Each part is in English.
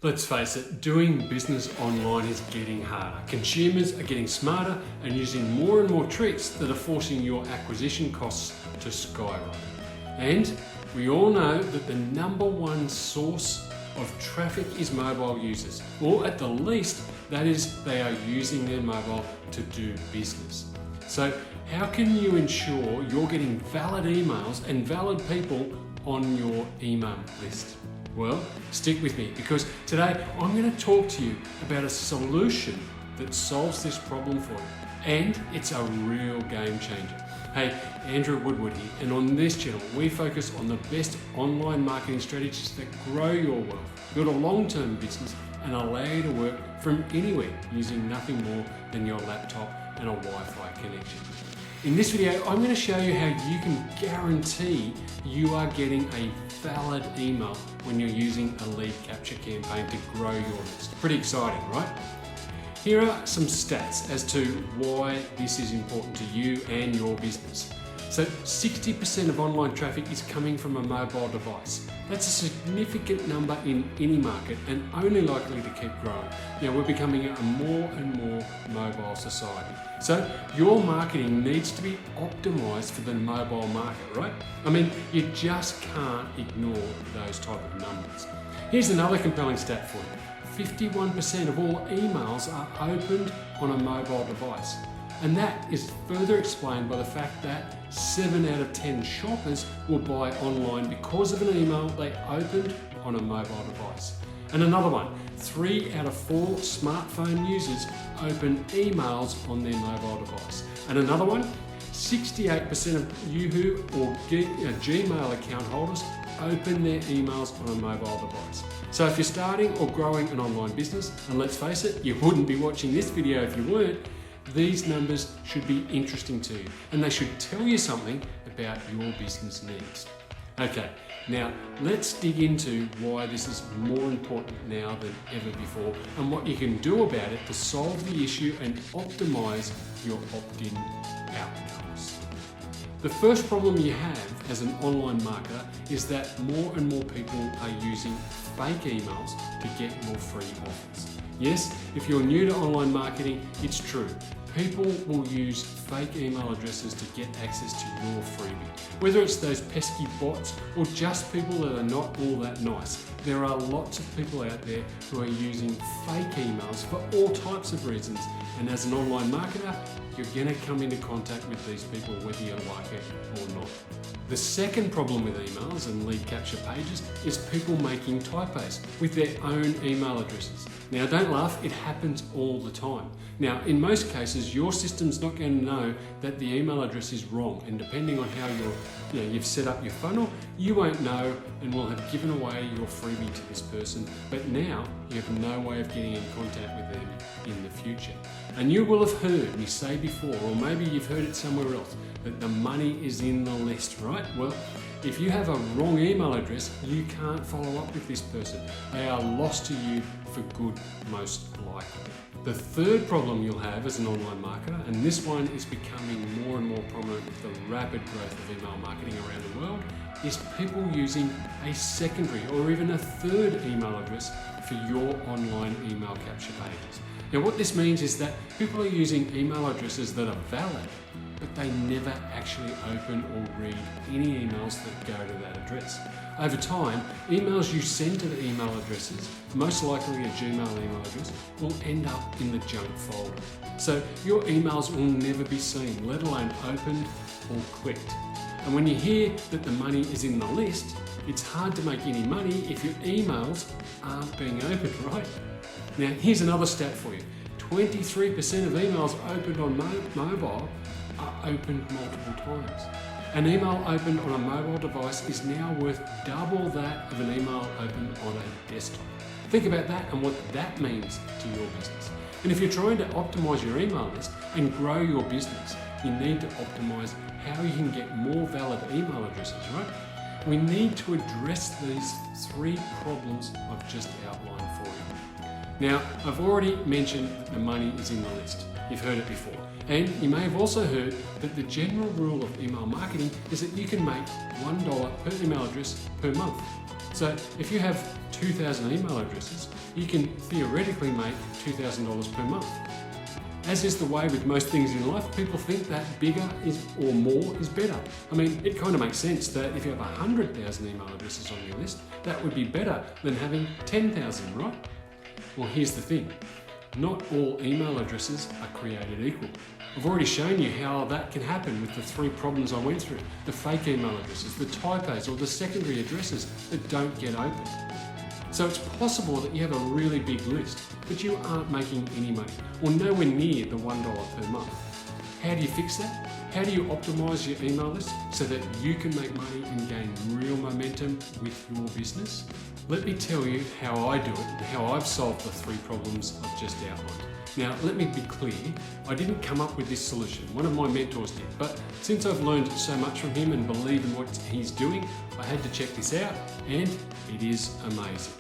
Let's face it, doing business online is getting harder. Consumers are getting smarter and using more and more tricks that are forcing your acquisition costs to skyrocket. And we all know that the number one source of traffic is mobile users, or at the least, that is, they are using their mobile to do business. So how can you ensure you're getting valid emails and valid people on your email list? Well, stick with me because today I'm going to talk to you about a solution that solves this problem for you. And it's a real game changer. Hey, Andrew Woodward here, and on this channel we focus on the best online marketing strategies that grow your wealth, build a long-term business and allow you to work from anywhere using nothing more than your laptop and a Wi-Fi connection. In this video, I'm going to show you how you can guarantee you are getting a valid email when you're using a lead capture campaign to grow your list. Pretty exciting, right? Here are some stats as to why this is important to you and your business. So 60% of online traffic is coming from a mobile device. That's a significant number in any market and only likely to keep growing. Now we're becoming a more and more mobile society. So your marketing needs to be optimized for the mobile market, right? I mean, you just can't ignore those type of numbers. Here's another compelling stat for you. 51% of all emails are opened on a mobile device. And that is further explained by the fact that 7 out of 10 shoppers will buy online because of an email they opened on a mobile device. And another one, 3 out of 4 smartphone users open emails on their mobile device. And another one, 68% of Yahoo or Gmail account holders open their emails on a mobile device. So if you're starting or growing an online business, and let's face it, you wouldn't be watching this video if you weren't, these numbers should be interesting to you and they should tell you something about your business needs. Okay, now let's dig into why this is more important now than ever before and what you can do about it to solve the issue and optimize your opt-in outcomes. The first problem you have as an online marketer is that more and more people are using fake emails to get more free offers. Yes, if you're new to online marketing, it's true. People will use fake email addresses to get access to your freebie. Whether it's those pesky bots or just people that are not all that nice, there are lots of people out there who are using fake emails for all types of reasons. And as an online marketer, you're going to come into contact with these people whether you like it or not. The second problem with emails and lead capture pages is people making typos with their own email addresses. Now don't laugh, it happens all the time. Now in most cases your system's not going to know that the email address is wrong, and depending on how you've set up your funnel, you won't know and will have given away your freebie to this person, but now you have no way of getting in contact with them in the future. And you will have heard me say before, or maybe you've heard it somewhere else, that the money is in the list, right? Well, if you have a wrong email address, you can't follow up with this person. They are lost to you for good, most likely. The third problem you'll have as an online marketer, and this one is becoming more and more prominent with the rapid growth of email marketing around the world, is people using a secondary or even a third email address for your online email capture pages. Now what this means is that people are using email addresses that are valid, but they never actually open or read any emails that go to that address. Over time, emails you send to the email addresses, most likely a Gmail email address, will end up in the junk folder. So your emails will never be seen, let alone opened or clicked. And when you hear that the money is in the list, it's hard to make any money if your emails aren't being opened, right? Now here's another stat for you. 23% of emails opened on mobile are opened multiple times. An email opened on a mobile device is now worth double that of an email opened on a desktop. Think about that and what that means to your business. And if you're trying to optimize your email list and grow your business, you need to optimize how you can get more valid email addresses, right? We need to address these 3 problems I've just outlined for you. Now, I've already mentioned that the money is in the list. You've heard it before. And you may have also heard that the general rule of email marketing is that you can make $1 per email address per month. So if you have 2,000 email addresses, you can theoretically make $2,000 per month. As is the way with most things in life, people think that bigger or more is better. I mean, it kind of makes sense that if you have 100,000 email addresses on your list, that would be better than having 10,000, right? Well, here's the thing. Not all email addresses are created equal. I've already shown you how that can happen with the 3 problems I went through. The fake email addresses, the typos, or the secondary addresses that don't get opened. So it's possible that you have a really big list, but you aren't making any money, or nowhere near the $1 per month. How do you fix that? How do you optimize your email list so that you can make money and gain real momentum with your business? Let me tell you how I do it and how I've solved the 3 problems I've just outlined. Now, let me be clear, I didn't come up with this solution. One of my mentors did, but since I've learned so much from him and believe in what he's doing, I had to check this out, and it is amazing.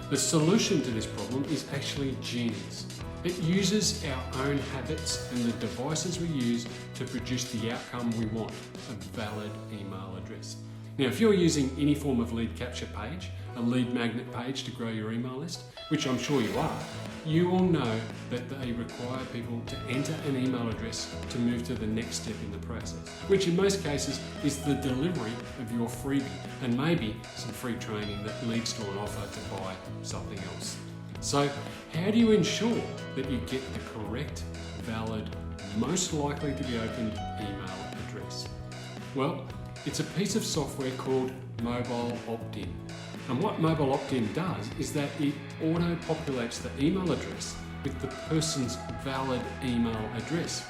The solution to this problem is actually genius. It uses our own habits and the devices we use to produce the outcome we want, a valid email address. Now, if you're using any form of lead capture page, a lead magnet page to grow your email list, which I'm sure you are, you will know that they require people to enter an email address to move to the next step in the process, which in most cases is the delivery of your freebie and maybe some free training that leads to an offer to buy something else. So how do you ensure that you get the correct, valid, most likely to be opened email address? Well, it's a piece of software called Mobile Opt-in. And what Mobile Opt-in does is that it auto-populates the email address with the person's valid email address.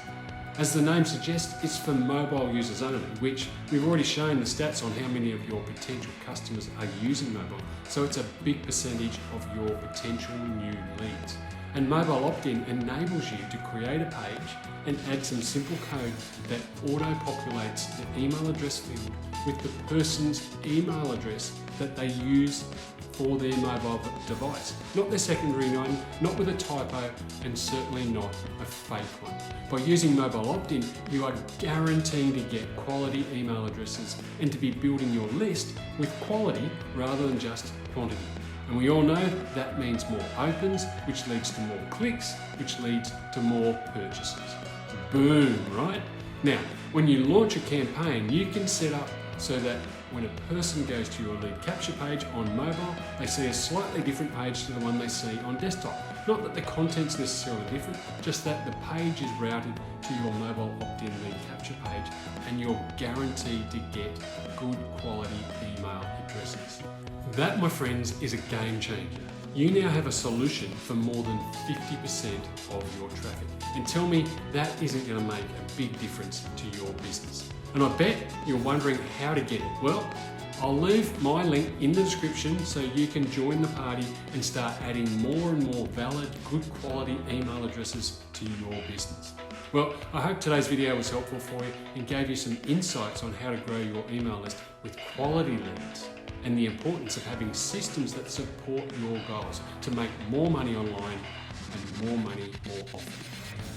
As the name suggests, it's for mobile users only, which we've already shown the stats on how many of your potential customers are using mobile. So it's a big percentage of your potential new leads. And Mobile Opt-in enables you to create a page and add some simple code that auto-populates the email address field with the person's email address that they use for their mobile device. Not their secondary name, not with a typo, and certainly not a fake one. By using Mobile Opt-in, you are guaranteed to get quality email addresses and to be building your list with quality rather than just quantity. And we all know that means more opens, which leads to more clicks, which leads to more purchases. Boom, right? Now, when you launch a campaign, you can set up so that when a person goes to your lead capture page on mobile, they see a slightly different page to the one they see on desktop. Not that the content's necessarily different, just that the page is routed to your Mobile Opt-in lead capture page, and you're guaranteed to get good quality email addresses. That, my friends, is a game changer. You now have a solution for more than 50% of your traffic. And tell me that isn't going to make a big difference to your business. And I bet you're wondering how to get it. Well, I'll leave my link in the description so you can join the party and start adding more and more valid, good quality email addresses to your business. Well, I hope today's video was helpful for you and gave you some insights on how to grow your email list with quality leads and the importance of having systems that support your goals to make more money online and more money more often.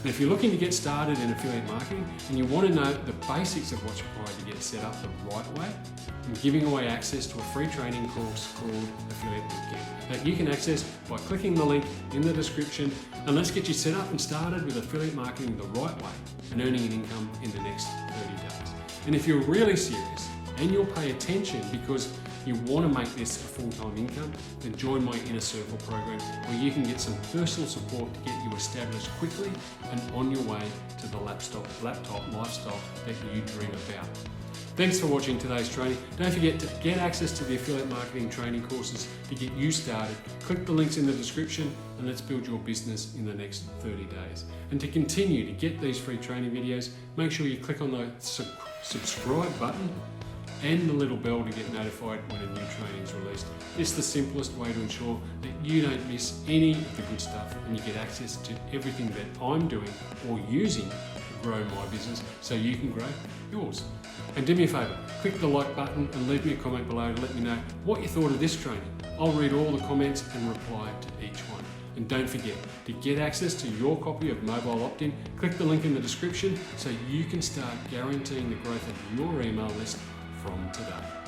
And if you're looking to get started in affiliate marketing and you want to know the basics of what's required to get set up the right way, I'm giving away access to a free training course called Affiliate Bootcamp that you can access by clicking the link in the description, and let's get you set up and started with affiliate marketing the right way and earning an income in the next 30 days. And if you're really serious and you'll pay attention because you want to make this a full-time income, then join my Inner Circle program where you can get some personal support to get you established quickly and on your way to the laptop lifestyle that you dream about. Thanks for watching today's training. Don't forget to get access to the affiliate marketing training courses to get you started. Click the links in the description and let's build your business in the next 30 days. And to continue to get these free training videos, make sure you click on the subscribe button and the little bell to get notified when a new training is released. It's the simplest way to ensure that you don't miss any of the good stuff and you get access to everything that I'm doing or using to grow my business so you can grow yours. And do me a favour, click the like button and leave me a comment below to let me know what you thought of this training. I'll read all the comments and reply to each one. And don't forget, to get access to your copy of Mobile Opt-in, click the link in the description so you can start guaranteeing the growth of your email list from today.